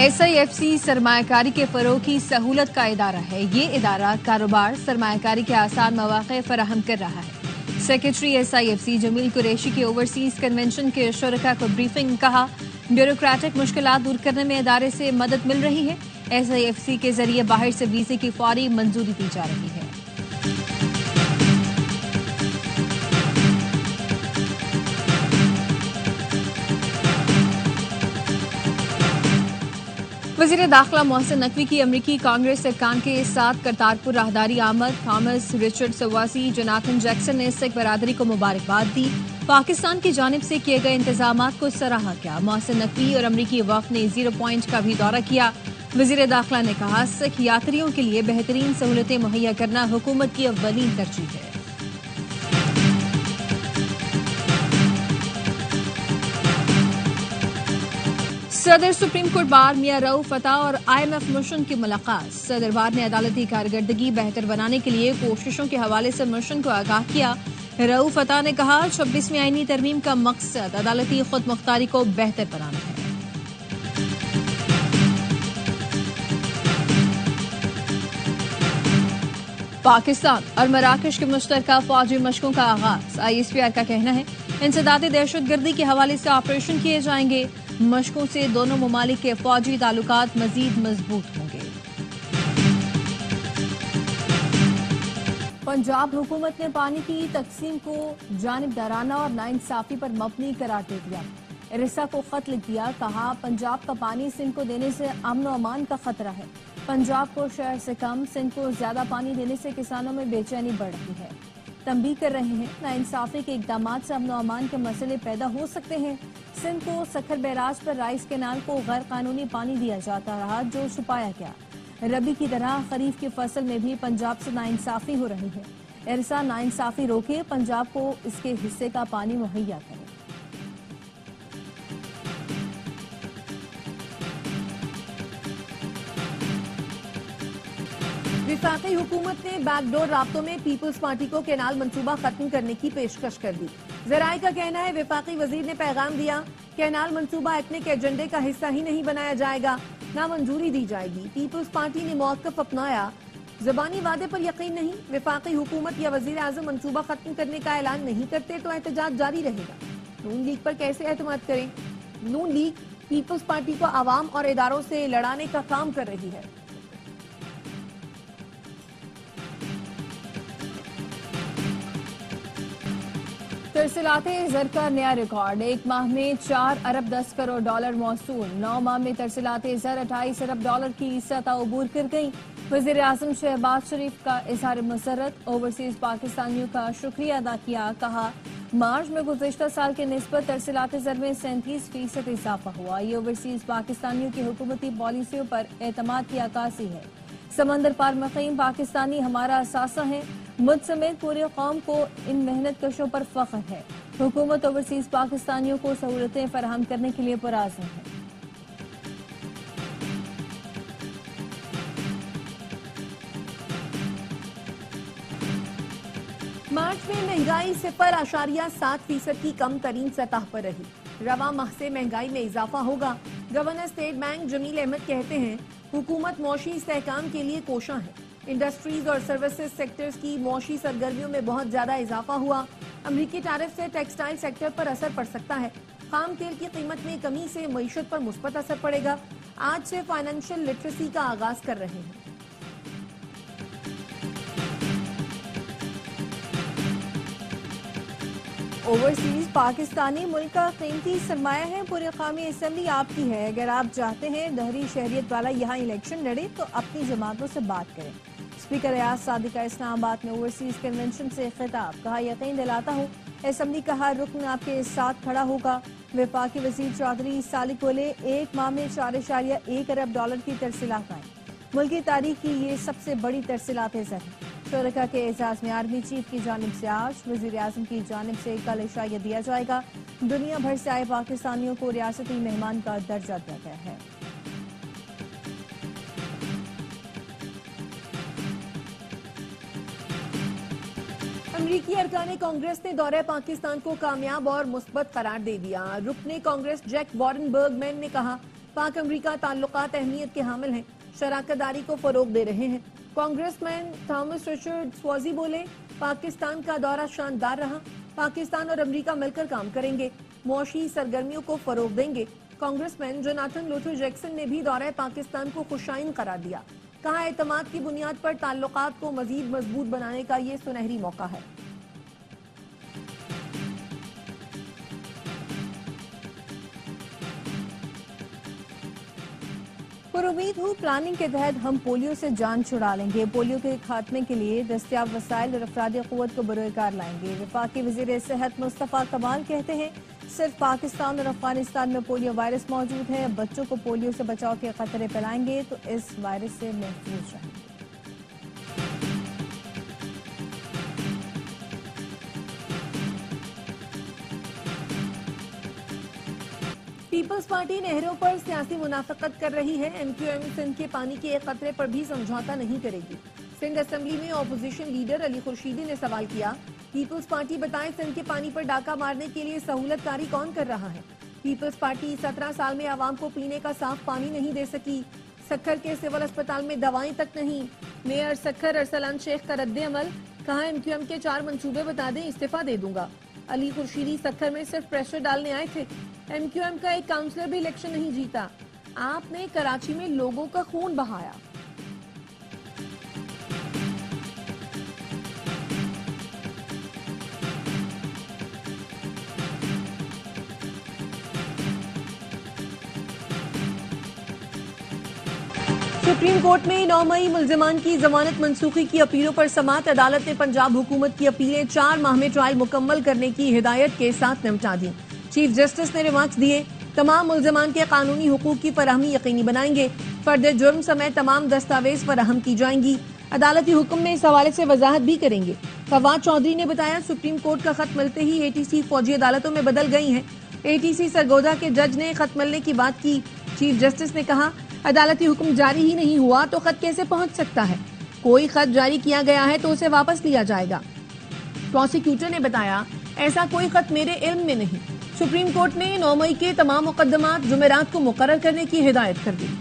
SIFC सरमायाकारी के फरोग की सहूलत का इदारा है। ये इदारा कारोबार सरमायाकारी के आसान मौक़े फराहम कर रहा है। सेक्रेटरी SIFC जमील कुरैशी के ओवरसीज कन्वेंशन के शुरका को ब्रीफिंग। कहा, ब्यूरोक्रेटिक मुश्किलात दूर करने में इदारे से मदद मिल रही है। SIFC के जरिए बाहर से वीजे की फौरी मंजूरी दी जा रही है। वज़ीर दाखिला मोहसिन नकवी की अमरीकी कांग्रेस अरकान के साथ करतारपुर राहदारी आमद। थॉमस रिचर्ड सवासी, जोनाथन जैक्सन ने सिख बरादरी को मुबारकबाद दी। पाकिस्तान की जानिब से किए गए इंतजामात को सराहा किया। मोहसिन नकवी और अमरीकी वफ़द ने 0 पॉइंट का भी दौरा किया। वज़ीर दाखिला ने कहा, सिख यात्रियों के लिए बेहतरीन सहूलतें मुहैया करना हुकूमत की अव्वलीन तरजीह है। सदर सुप्रीम कोर्ट बार मियां रऊफ फता और IMF मिशन की मुलाकात। सदर बार ने अदालती कारकर्दगी बेहतर बनाने के लिए कोशिशों के हवाले से मिशन को आगाह किया। रऊफ फता ने कहा, 26वीं आईनी तरमीम का मकसद अदालती खुद मुख्तारी को बेहतर बनाना है। पाकिस्तान और मराकश के मुश्तरका फौजी मशकों का आगाज। ISPR का कहना है, इंसदाद दहशतगर्दी के हवाले से ऑपरेशन किए जाएंगे। मशकों से दोनों ममालिक के फौजी ताल्लुकात मजीद मजबूत होंगे। पंजाब हुकूमत ने पानी की तकसीम को जानिबदाराना और नाइंसाफी पर मबनी करार दे दिया। इरसा को खत लिख दिया। कहा, पंजाब का पानी सिंध को देने से अमन और अमान का खतरा है। पंजाब को शहर से कम, सिंध को ज्यादा पानी देने से किसानों में बेचैनी बढ़ रही है। तंबीह कर रहे हैं, नाइंसाफी के इकदाम से अमन और अमान के मसले पैदा हो सकते हैं। सिंध को सखर बैराज पर राइस कैनाल को गैर कानूनी पानी दिया जाता रहा, जो छुपाया गया। रबी की तरह खरीफ की फसल में भी पंजाब से नाइंसाफी हो रही है। इरसा नाइंसाफी रोके, पंजाब को इसके हिस्से का पानी मुहैया करे। वफाकी हुकूमत ने बैकडोर राब्तों में पीपुल्स पार्टी को कैनाल मंसूबा खत्म करने की पेशकश कर दी। ज़राए का कहना है, वफाकी वजीर ने पैगाम दिया, कैनाल मंसूबा एटनिक एजेंडे का हिस्सा ही नहीं बनाया जाएगा, ना मंजूरी दी जाएगी। पीपुल्स पार्टी ने मौक़िफ़ अपनाया, ज़बानी वादे पर यकीन नहीं। वफाकी हुकूमत या वजीर आज़म मंसूबा खत्म करने का ऐलान नहीं करते तो एहतजाज जारी रहेगा। नून लीग पर कैसे एतमाद करें? नून लीग पीपुल्स पार्टी को आवाम और इदारों से लड़ाने का काम कर रही है। तरसीलाते ज़र का नया रिकॉर्ड। एक माह में 4 अरब 10 करोड़ डॉलर मौसूल। 9 माह में तरसीलाते ज़र 28 अरब डॉलर की सतह अबूर कर गई। वज़ीर आज़म शहबाज शरीफ का इज़हार मसर्रत। ओवरसीज पाकिस्तानियों का शुक्रिया अदा किया। कहा, मार्च में गुज़िश्ता साल के निस्बत तरसीलाते ज़र में 37% इजाफा हुआ। ये ओवरसीज पाकिस्तानियों की हुकूमती पॉलिसियों पर एतमाद की अक्कासी है। समंदर पार मुक़ीम पाकिस्तानी हमारा असासा है। मुझ समेत पूरी कौम को इन मेहनत कशों पर फख्र है। हुकूमत ओवरसीज पाकिस्तानियों को सहूलतें फराहम करने के लिए पुरआज़म है। मार्च में महंगाई 0.7% की कम तरीन सतह पर रही। रवा माह से महंगाई में इजाफा होगा। Governor state bank Jameel Ahmed कहते हैं, हुकूमत मौशी इस्तेहकाम के लिए कोशां है। इंडस्ट्रीज और सर्विसेज सेक्टर्स की मौशी सरगर्मियों में बहुत ज्यादा इजाफा हुआ। अमरीकी टैरिफ से टेक्सटाइल सेक्टर पर असर पड़ सकता है। खाम तेल की कीमत में कमी से मईशत पर मुस्बत असर पड़ेगा। आज से फाइनेंशियल लिटरेसी का आगाज कर रहे हैं। ओवरसीज पाकिस्तानी मुल्क का कीमती सरमाया है। पूरी कौमी असम्बली आपकी है। अगर आप चाहते हैं दहरी शहरियत वाला यहाँ इलेक्शन लड़े तो अपनी जमातों से बात करें। स्पीकर रियाज सादिका इस्लामाबाद में ओवरसीज कन्वेंशन से खिताब। कहा, यकीन दिलाता हूँ असम्बली का हर रुकन आपके साथ खड़ा होगा। वफाकी वजीर चौधरी सालिक बोले, 1 माह में 4.1 अरब डॉलर की तरसीलात आई। मुल्क की तारीख की ये सबसे बड़ी तरसीलात ज़र है। शुरका के एजाज में आर्मी चीफ की जानिब से आज, वजीर आज़म की जानिब से कल इशाया दिया जाएगा। दुनिया भर से आए पाकिस्तानियों को रियासती मेहमान का दर्जा दिया गया है। अमरीकी अरकान कांग्रेस ने दौरे पाकिस्तान को कामयाब और मुस्बत करार दे दिया। रुकने कांग्रेस जैक वॉरेन बर्गमैन ने कहा, पाक अमरीका ताल्लुकात अहमियत के हामिल हैं, शराकतदारी को फरोग दे रहे हैं। कांग्रेसमैन थॉमस रिचर्ड स्वाजी बोले, पाकिस्तान का दौरा शानदार रहा, पाकिस्तान और अमरीका मिलकर काम करेंगे, मुआशी सरगर्मियों को फरोग देंगे। कांग्रेसमैन जोनाथन लूथर जैक्सन ने भी दौरे पाकिस्तान को खुशाइन करार दिया, कहा एतमाद की बुनियाद पर ताल्लुकात को मजीद मजबूत बनाने का ये सुनहरी मौका है। पर उम्मीद हूँ प्लानिंग के तहत हम पोलियो से जान छुड़ा लेंगे। पोलियो के खात्मे के लिए दस्तियाब वसाइल और अफरादी क़ुव्वत को बरोकार लाएंगे। वफाकी वज़ीर सेहत मुस्तफ़ा कमाल कहते हैं, सिर्फ पाकिस्तान और अफगानिस्तान में पोलियो वायरस मौजूद है। बच्चों को पोलियो से बचाव के खतरे फैलाएंगे तो इस वायरस से महफूज रहेंगे। पीपल्स पार्टी नहरों पर सियासी मुनाफिकत कर रही है। MQM सिंध के पानी के एक खतरे पर भी समझौता नहीं करेगी। सिंध असेंबली में ऑपोजिशन लीडर अली खुर्शीदी ने सवाल किया, पीपल्स पार्टी बताएं सिंध के पानी पर डाका मारने के लिए सहूलतकारी कौन कर रहा है। पीपल्स पार्टी 17 साल में आवाम को पीने का साफ पानी नहीं दे सकी। सक्खर के सिविल अस्पताल में दवाएं तक नहीं। मेयर सक्खर अरसलान शेख का रद्द अमल, कहा MQM के 4 मंसूबे बता दें, इस्तीफा दे दूंगा। अली खुर्शीदी सक्खर में सिर्फ प्रेशर डालने आए थे। MQM का एक काउंसलर भी इलेक्शन नहीं जीता। आपने कराची में लोगों का खून बहाया। सुप्रीम कोर्ट में 9 मई मुल्जिमान की जमानत मंसूखी की अपीलों पर समाअत। अदालत ने पंजाब हुकूमत की अपीलें 4 माह में ट्रायल मुकम्मल करने की हिदायत के साथ निपटा दी। चीफ जस्टिस ने रिमार्क्स दिए, तमाम मुल्जिमान के कानूनी हुकूक की फराहमी यकीनी बनाएंगे। फर्द जुर्म समेत तमाम दस्तावेज फराहम की जाएंगी। अदालती हुक्म में इस हवाले से वजाहत भी करेंगे। फवाद चौधरी ने बताया, सुप्रीम कोर्ट का खत मिलते ही ATC फौजी अदालतों में बदल गई हैं। ATC सरगोदा के जज ने खत मिलने की बात की। चीफ जस्टिस ने कहा, अदालती हुक्म जारी ही नहीं हुआ तो खत कैसे पहुंच सकता है। कोई खत जारी किया गया है तो उसे वापस लिया जाएगा। प्रोसिक्यूटर ने बताया, ऐसा कोई खत मेरे इल्म में नहीं। सुप्रीम कोर्ट ने 9 मई के तमाम मुकदमात जुमेरात को मुकर्रर करने की हिदायत कर दी।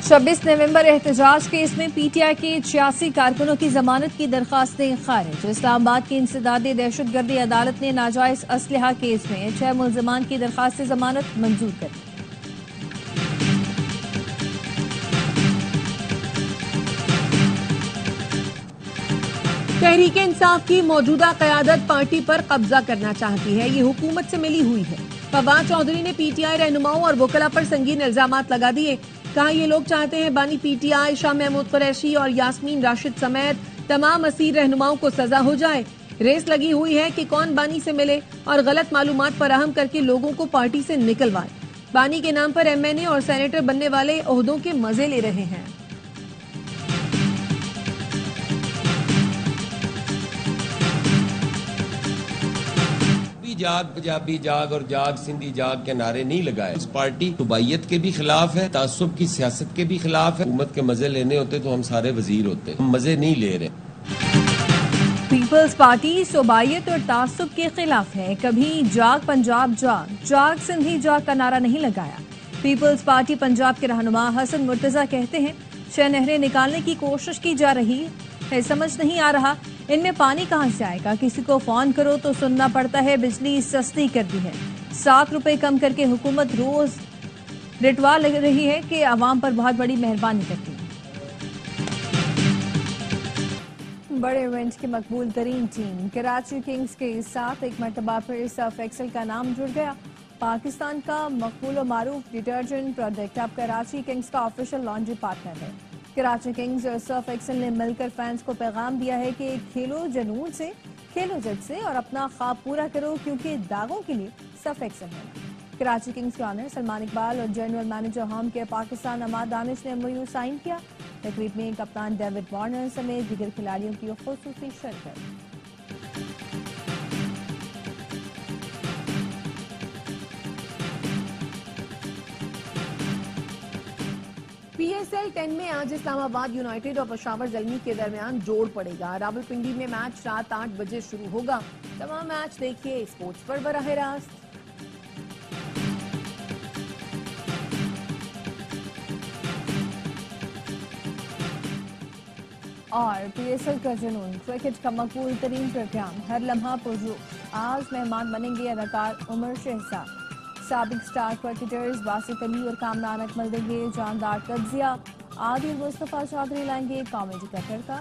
छब्बीस नवंबर एहतजाज केस में PTI के 86 कारकुनों की जमानत की दरखास्तें खारिज। इस्लामाबाद की इंसदादी दहशतगर्दी अदालत ने नाजायज असलहा केस में 6 मुल्जिमान की दरखास्त जमानत मंजूर कर दी। तहरीक इंसाफ की मौजूदा क़यादत पार्टी पर कब्जा करना चाहती है। ये हुकूमत से मिली हुई है। फवाद चौधरी ने PTI रहनुमाओं और वकला पर संगीन इल्जामात लगा दिए। कहा, ये लोग चाहते हैं बानी PTI शाह महमूद कुरैशी और यास्मीन राशिद समेत तमाम असीर रहनुमाओं को सजा हो जाए। रेस लगी हुई है कि कौन बानी से मिले और गलत मालूमात फराहम करके लोगों को पार्टी से निकलवाए। बानी के नाम पर MNA और सेनेटर बनने वाले ओहदों के मजे ले रहे हैं। जाग, पंजाबी जाग और जाग सिंधी जाग के नारे नहीं लगाए। इस पार्टी सुबाइयत के भी खिलाफ है, तासुब की सियासत के भी खिलाफ है। हुकूमत के मजे लेने होते तो हम सारे वजीर होते, हम मजे नहीं ले रहे। पीपल्स पार्टी सुबाइयत और तासुब के खिलाफ है। कभी जाग पंजाब जाग, जाग सिंधी जाग का नारा नहीं लगाया। पीपल्स पार्टी पंजाब के रहनुमा हसन मुर्तजा कहते हैं, 6 नहरें निकालने की कोशिश की जा रही है, समझ नहीं आ रहा इनमें पानी कहां से आएगा। किसी को फोन करो तो सुनना पड़ता है बिजली सस्ती कर दी है। 7 रुपए कम करके हुकूमत रोज रिटवा लग रही है कि आवाम पर बहुत बड़ी मेहरबानी करती है। बड़े इवेंट की मकबूल तरीन टीम कराची किंग्स के साथ एक मरतबा फिर सर्फ एक्सेल का नाम जुड़ गया। पाकिस्तान का मकबूल और मारूफ डिटर्जेंट प्रोडक्ट अब कराची किंग्स का ऑफिशियल लॉन्ड्री पार्टनर है। कराची किंग्स और सर्फ एक्सेल ने मिलकर फैंस को पैगाम दिया है कि खेलो जुनून से, खेलो जद से और अपना ख्वाब पूरा करो, क्योंकि दागों के लिए सर्फ एक्सेल है। कराची किंग्स के ऑनर सलमान इकबाल और general manager home care Pakistan Amad Danish ने MOU साइन किया। तकरीब में कप्तान डेविड वार्नर समेत दीगर खिलाड़ियों की खुसूसी शिरकत। PSL 10 में आज इस्लामाबाद यूनाइटेड और पेशावर ज़ल्मी के दरमियान जोड़ पड़ेगा। रावलपिंडी में मैच रात 8 बजे शुरू होगा। तमाम मैच देखिए स्पोर्ट्स पर बराह रास्त। और PSL का जुनून, क्रिकेट का मकबूल तरीन प्रोग्राम हर लम्हा पुरजू। आज मेहमान बनेंगे अदाकार उमर शहजाद। साबिक स्टार क्रिकेटर्स बासित अली और कामरान अकमल देंगे जानदार तज्जिया। आदिल मुस्तफा चौधरी लाएंगे कॉमेडी का तड़का।